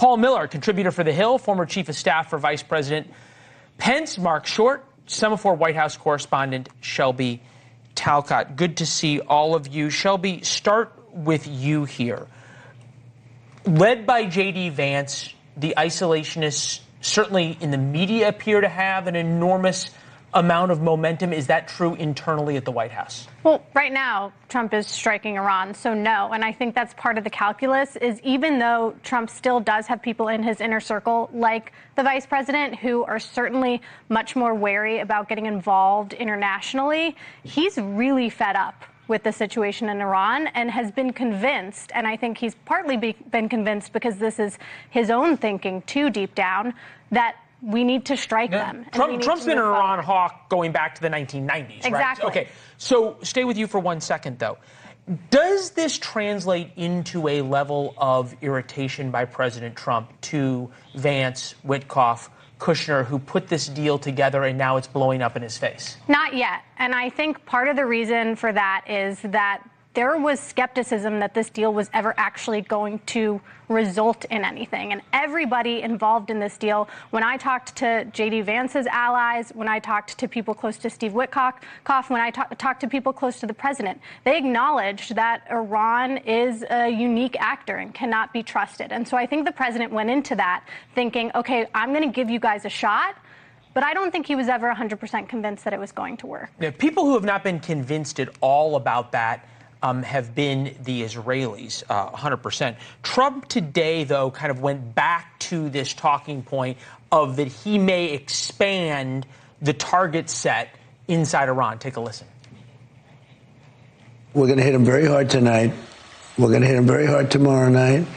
Paul Miller, contributor for The Hill, former chief of staff for Vice President Pence, Marc Short, Semaphore White House correspondent Shelby Talcott. Good to see all of you. Shelby, start with you here. Led by J.D. Vance, the isolationists certainly in the media appear to have an enormous amount of momentum. Is that true internally at the White House? Well, right now, Trump is striking Iran, so no. And I think that's part of the calculus is even though Trump still does have people in his inner circle, like the vice president, who are certainly much more wary about getting involved internationally, he's really fed up with the situation in Iran and has been convinced, and I think he's partly been convinced because this is his own thinking too deep down, that we need to strike them. Trump's been an Iran hawk going back to the 1990s, exactly. Right? Okay, so stay with you for 1 second, though. Does this translate into a level of irritation by President Trump to Vance, Witkoff, Kushner, who put this deal together and now it's blowing up in his face? Not yet. And I think part of the reason for that is that there was skepticism that this deal was ever actually going to result in anything. And everybody involved in this deal, when I talked to J.D. Vance's allies, when I talked to people close to Steve Witkoff, when I talked to people close to the president, they acknowledged that Iran is a unique actor and cannot be trusted. And so I think the president went into that thinking, okay, I'm going to give you guys a shot. But I don't think he was ever 100% convinced that it was going to work. Yeah, people who have not been convinced at all about that have been the Israelis, 100%. Trump today, though, kind of went back to this talking point of that he may expand the target set inside Iran. Take a listen. We're going to hit him very hard tonight. We're going to hit him very hard tomorrow night.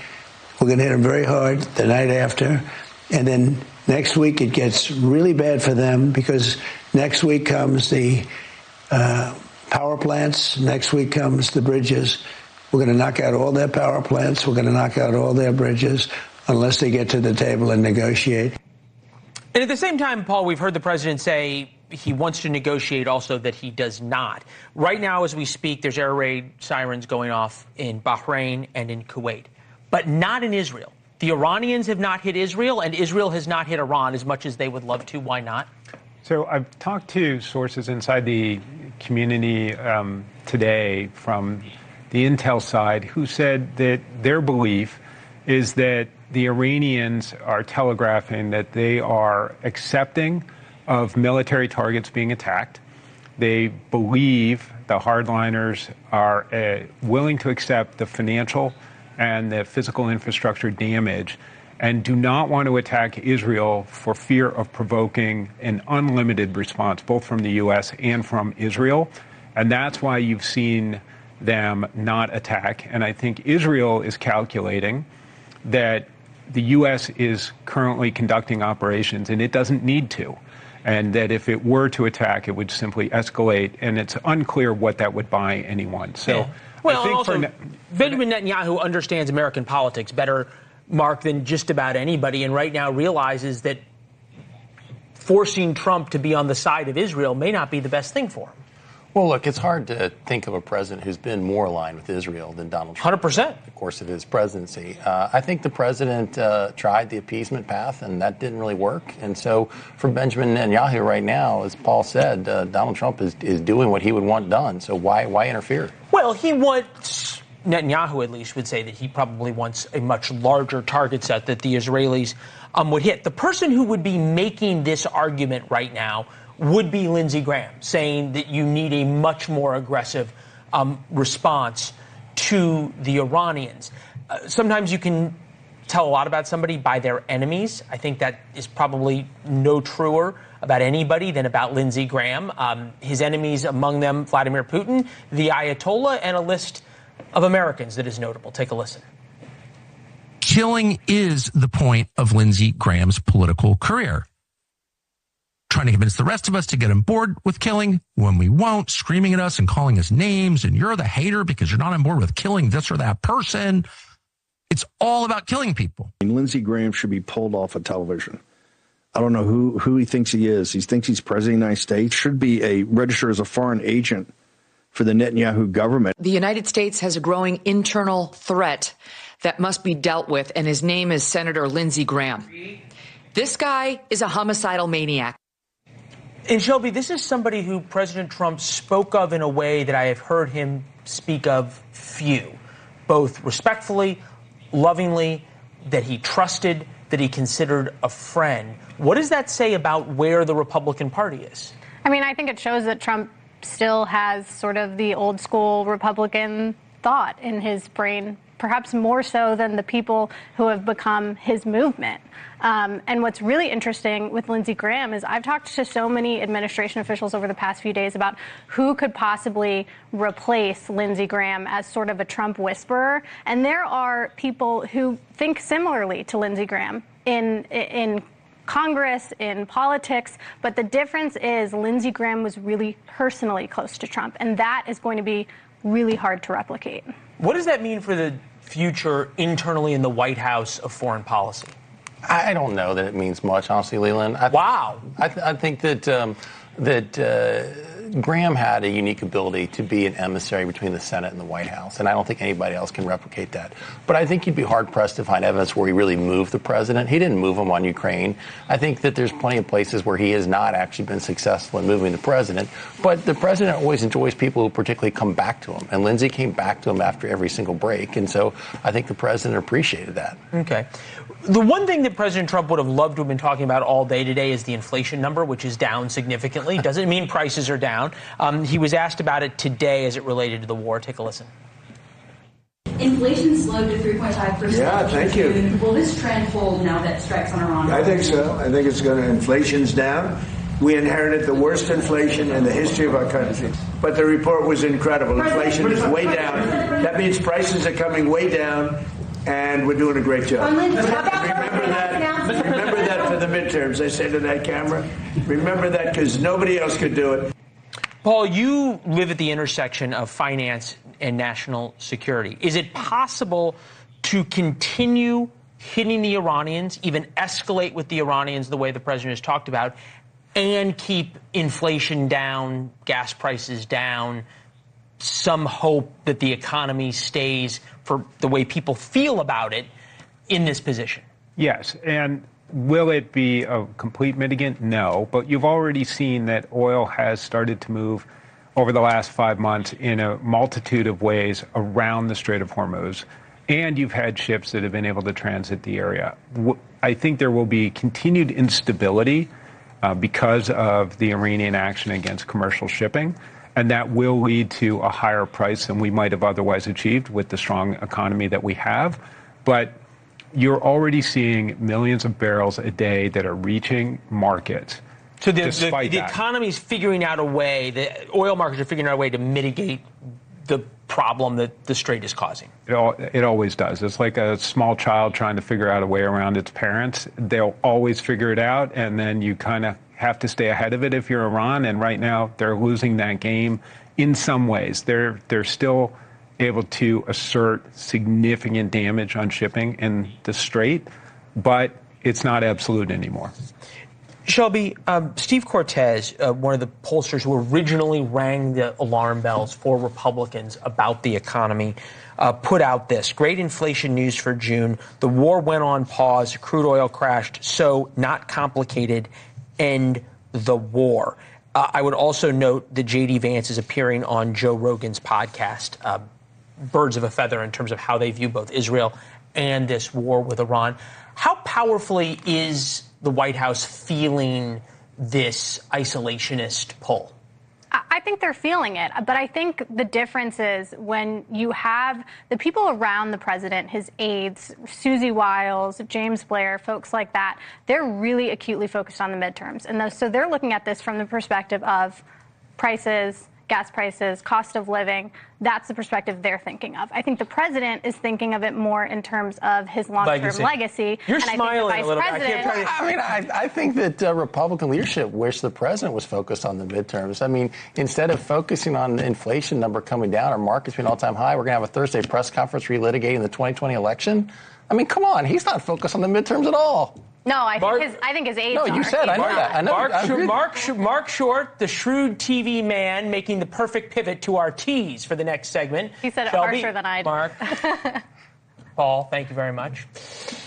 We're going to hit him very hard the night after. And then next week it gets really bad for them because next week comes the power plants. Next week comes the bridges. We're going to knock out all their power plants. We're going to knock out all their bridges unless they get to the table and negotiate. And at the same time, Paul, we've heard the president say he wants to negotiate, also that he does not. Right now, as we speak, there's air raid sirens going off in Bahrain and in Kuwait, but not in Israel. The Iranians have not hit Israel, and Israel has not hit Iran as much as they would love to. Why not? So I've talked to sources inside the community today from the intel side who said that their belief is that the Iranians are telegraphing that they are accepting of military targets being attacked. They believe the hardliners are willing to accept the financial and the physical infrastructure damage and do not want to attack Israel for fear of provoking an unlimited response, both from the U.S. and from Israel. And that's why you've seen them not attack. And I think Israel is calculating that the U.S. is currently conducting operations, and it doesn't need to. And that if it were to attack, it would simply escalate. And it's unclear what that would buy anyone. So, well, I think also, Benjamin Netanyahu understands American politics better, Mark, than just about anybody, and right now realizes that forcing Trump to be on the side of Israel may not be the best thing for him. Well, look, it's hard to think of a president who's been more aligned with Israel than Donald Trump. 100%. Of course, of his presidency. I think the president tried the appeasement path, and that didn't really work. And so for Benjamin Netanyahu right now, as Paul said, Donald Trump is doing what he would want done. So why interfere? Well, he wants, Netanyahu at least would say that he probably wants a much larger target set that the Israelis would hit. The person who would be making this argument right now would be Lindsey Graham, saying that you need a much more aggressive response to the Iranians. Sometimes you can tell a lot about somebody by their enemies. I think that is probably no truer about anybody than about Lindsey Graham. His enemies, among them Vladimir Putin, the Ayatollah, and a list of Americans that is notable. Take a listen. Killing is the point of Lindsey Graham's political career. Trying to convince the rest of us to get on board with killing when we won't, screaming at us and calling us names, and you're the hater because you're not on board with killing this or that person. It's all about killing people. Lindsey Graham should be pulled off of television. I don't know who he thinks he is. He thinks he's president of the United States. Should be registered as a foreign agent for the Netanyahu government. The United States has a growing internal threat that must be dealt with, and his name is Senator Lindsey Graham. This guy is a homicidal maniac. And Shelby, this is somebody who President Trump spoke of in a way that I have heard him speak of few, both respectfully, lovingly, that he trusted, that he considered a friend. What does that say about where the Republican Party is? I mean, I think it shows that Trump still has sort of the old school Republican thought in his brain, perhaps more so than the people who have become his movement. And what's really interesting with Lindsey Graham is I've talked to so many administration officials over the past few days about who could possibly replace Lindsey Graham as sort of a Trump whisperer. And there are people who think similarly to Lindsey Graham in Congress, in politics. But the difference is Lindsey Graham was really personally close to Trump. And that is going to be really hard to replicate. What does that mean for the future internally in the White House of foreign policy? I don't know that it means much, honestly, Leland. Wow. I think that Graham had a unique ability to be an emissary between the Senate and the White House, and I don't think anybody else can replicate that. But I think you'd be hard-pressed to find evidence where he really moved the president. He didn't move him on Ukraine. I think that there's plenty of places where he has not actually been successful in moving the president. But the president always enjoys people who particularly come back to him, and Lindsey came back to him after every single break, and so I think the president appreciated that. Okay. The one thing that President Trump would have loved to have been talking about all day today is the inflation number, which is down significantly. Doesn't mean prices are down. He was asked about it today as it related to the war. Take a listen. Inflation slowed to 3.5%. Yeah, thank you. Will this trend hold now that strikes on Iran? I think so. I think it's going to. Inflation's down. We inherited the worst inflation in the history of our country. But the report was incredible. Inflation is way down. That means prices are coming way down. And we're doing a great job. Remember that for the midterms. I say to that camera, remember that because nobody else could do it. Paul, you live at the intersection of finance and national security. Is it possible to continue hitting the Iranians, even escalate with the Iranians the way the president has talked about, and keep inflation down, gas prices down, some hope that the economy stays, for the way people feel about it, in this position? Yes, and will it be a complete mitigant? No, but you've already seen that oil has started to move over the last 5 months in a multitude of ways around the Strait of Hormuz, and you've had ships that have been able to transit the area. I think there will be continued instability because of the Iranian action against commercial shipping. And that will lead to a higher price than we might have otherwise achieved with the strong economy that we have. But you're already seeing millions of barrels a day that are reaching markets. So the economy's figuring out a way, the oil markets are figuring out a way to mitigate the problem that the Strait is causing. It always does. It's like a small child trying to figure out a way around its parents. They'll always figure it out, and then you kind of have to stay ahead of it if you're Iran, and right now they're losing that game in some ways. They're still able to assert significant damage on shipping in the Strait, but it's not absolute anymore. Shelby, Steve Cortez, one of the pollsters who originally rang the alarm bells for Republicans about the economy, put out this. Great inflation news for June. The war went on pause. Crude oil crashed. So not complicated. End the war. I would also note that J.D. Vance is appearing on Joe Rogan's podcast, Birds of a Feather, in terms of how they view both Israel and this war with Iran. How powerfully is the White House feeling this isolationist pull? I think they're feeling it, but I think the difference is when you have the people around the president, his aides, Susie Wiles, James Blair, folks like that, they're really acutely focused on the midterms. And so they're looking at this from the perspective of prices, gas prices, cost of living. That's the perspective they're thinking of. I think the president is thinking of it more in terms of his long-term legacy. You're and smiling I think the vice president, I think that Republican leadership wished the president was focused on the midterms. I mean, instead of focusing on the inflation number coming down, our market's been all-time high, we're going to have a Thursday press conference relitigating the 2020 election. I mean, come on, he's not focused on the midterms at all. No, I think his aides No, you said, I know that. I know. Mark Short, the shrewd TV man, making the perfect pivot to our tease for the next segment. He said it Shelby, harsher than I did. Mark. Paul, thank you very much.